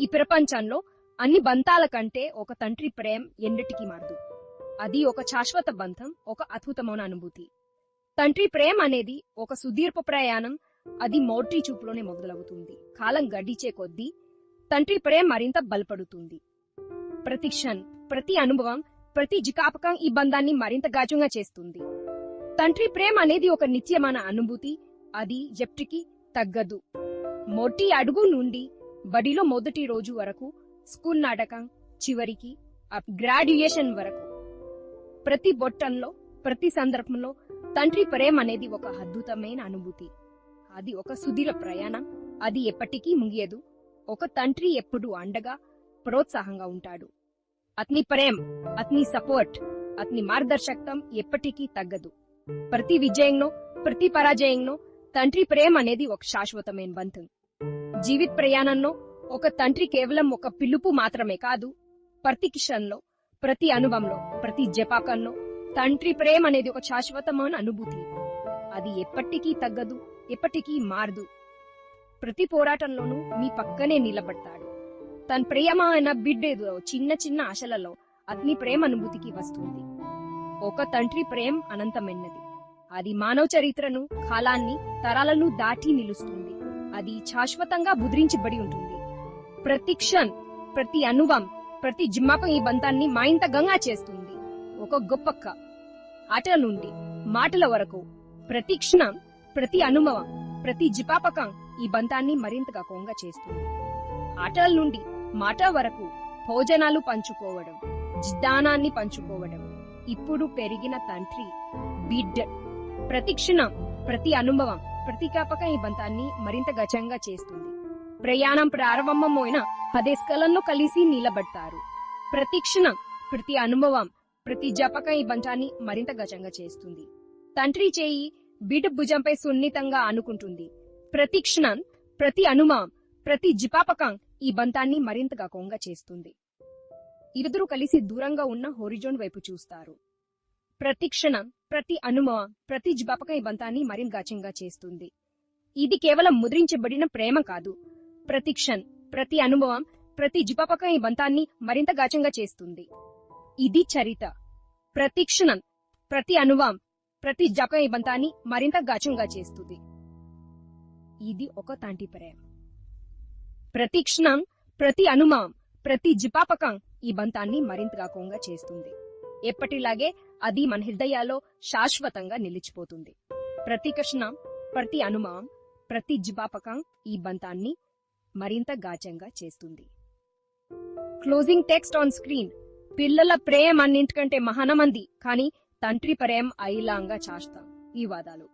ఈ ప్రపంచంలో అన్ని బంధాల కంటే ఒక తండ్రి ప్రేమ ఎన్నిటికీ మారదు. అది ఒక శాశ్వత బంధం, ఒక అద్భుతమైన అనుభూతి. తండ్రి ప్రేమ అనేది ఒక సుదీర్ఘ ప్రయాణం. అది మొదటి చూపులోనే మొదలవుతుంది. కాలం గడిచే కొద్దీ తండ్రి ప్రేమ మరింత బలపడుతుంది. ప్రతి క్షణం, ప్రతి అనుభవం, ప్రతి జ్ఞాపకం ఈ బంధాన్ని మరింత గాఢంగా చేస్తుంది. తండ్రి ప్రేమ అనేది ఒక నిత్యమైన అనుభూతి. అది ఎప్పటికీ తగ్గదు. మొదటి అడుగు నుండి బడిలో మొదటి రోజు వరకు, స్కూల్ నాటకం చివరికి గ్రాడ్యుయేషన్ వరకు, ప్రతి బొట్టంలో, ప్రతి సందర్భంలో తండ్రి ప్రేమ అనేది ఒక అద్భుతమైన అనుభూతి. అది ఒక సుదీర్ఘ ప్రయాణం. అది ఎప్పటికీ ముగియదు. ఒక తండ్రి ఎప్పుడు అండగా, ప్రోత్సాహంగా ఉంటాడు. అతని ప్రేమ, అతని సపోర్ట్, అతని మార్గదర్శకత్వం ఎప్పటికీ తగ్గదు. ప్రతి విజయంలో, ప్రతి పరాజయంలో తండ్రి ప్రేమ అనేది ఒక శాశ్వతమైన బంధం. జీవిత ప్రయాణంలో ఒక తండ్రి కేవలం ఒక పిలుపు మాత్రమే కాదు. ప్రతి క్షణంలో, ప్రతి అనుభవంలో, ప్రతి జ్ఞాపకంలో తండ్రి ప్రేమ అనేది ఒక శాశ్వతమైన అనుభూతి. అది ఎప్పటికీ తగ్గదు, ఎప్పటికీ మారదు. ప్రతి పోరాటంలోనూ మీ పక్కనే నిలబడతాడు. తన ప్రియమైన బిడ్డలో చిన్న చిన్న ఆశలలో అతని ప్రేమ అనుభూతికి వస్తుంది. ఒక తండ్రి ప్రేమ అనంతమైనది. అది మానవ చరిత్రను, కాలాన్ని, తరాలను దాటి నిలుస్తుంది. అది శాశ్వతంగా ముద్రించబడి ఉంటుంది. ప్రతి క్షణం, ప్రతి అనుభవం, ప్రతి జ్ఞాపకం ఈ బంధాన్ని మరింత గంగా చేస్తుంది. ఒక గొప్ప ఆటల నుండి మాటల వరకు, ప్రతి క్షణం, ప్రతి అనుభవం, ప్రతి జ్ఞాపకం ఈ బంధాన్ని మరింతగా కొంగ చేస్తుంది. ఆటల నుండి మాట వరకు, భోజనాలు పంచుకోవడం, జిద్దానాన్ని పంచుకోవడం, ఇప్పుడు పెరిగిన తండ్రి బిడ్డ, ప్రతి క్షణం, ప్రతి అనుభవం, ప్రతి జ్ఞాపకం ఈ బంధాన్ని మరింత గచ్చంగా చేస్తుంది. ప్రయాణం ప్రారంభమైన పదేస్కలంలో కలిసి నిలబడతారు. ప్రతి క్షణం, ప్రతి అనుభవం, ప్రతి జ్ఞాపకం ఈ బంధాన్ని మరింత గచ్చంగా చేస్తుంది. తండ్రి చేయి బిడ్డ భుజంపై సున్నితంగా ఆనుకుంటుంది. ప్రతి క్షణం, ప్రతి అనుభవం, ప్రతి జ్ఞాపకం ఈ బంధాన్ని మరింతగా కొంగ చేస్తుంది. ఇరువురు కలిసి దూరంగా ఉన్న హోరిజోన్ వైపు చూస్తారు. ప్రతి క్షణం, ప్రతి అనుభవం, ప్రతి జ్ఞాపకం ఈ బంధాన్ని మరింత గాఢంగా చేస్తుంది. ఇది కేవలం ముద్రించబడిన ప్రేమ కాదు. ప్రతి క్షణం, ప్రతి అనుభవం, ప్రతి జ్ఞాపకం ఈ బంధాన్ని మరింత గాఢంగా చేస్తుంది. ఇది చరిత్ర. ప్రతి క్షణం, ప్రతి అనుభవం, ప్రతి జ్ఞాపకం ఈ బంధాన్ని మరింత గాఢంగా చేస్తుంది. ఇది ఒక తండ్రి ప్రేమ. ప్రతి క్షణం, ప్రతి అనుభవం, ప్రతి జ్ఞాపకం ఈ బంధాన్ని మరింతగా కొంగ చేస్తుంది. ఎప్పటిలాగే అది మన హృదయాల్లో శాశ్వతంగా నిలిచిపోతుంది. ప్రతి క్షణం, ప్రతి అనుభవం, ప్రతి జ్ఞాపకం ఈ బంధాన్ని మరింత గాఢంగా చేస్తుంది. Closing text on screen. పిల్లల ప్రేమ అన్నింటికంటే మహానమంది, కానీ తండ్రి ప్రేమ ఐలాంగా చేస్తాం. ఈ వాదాలు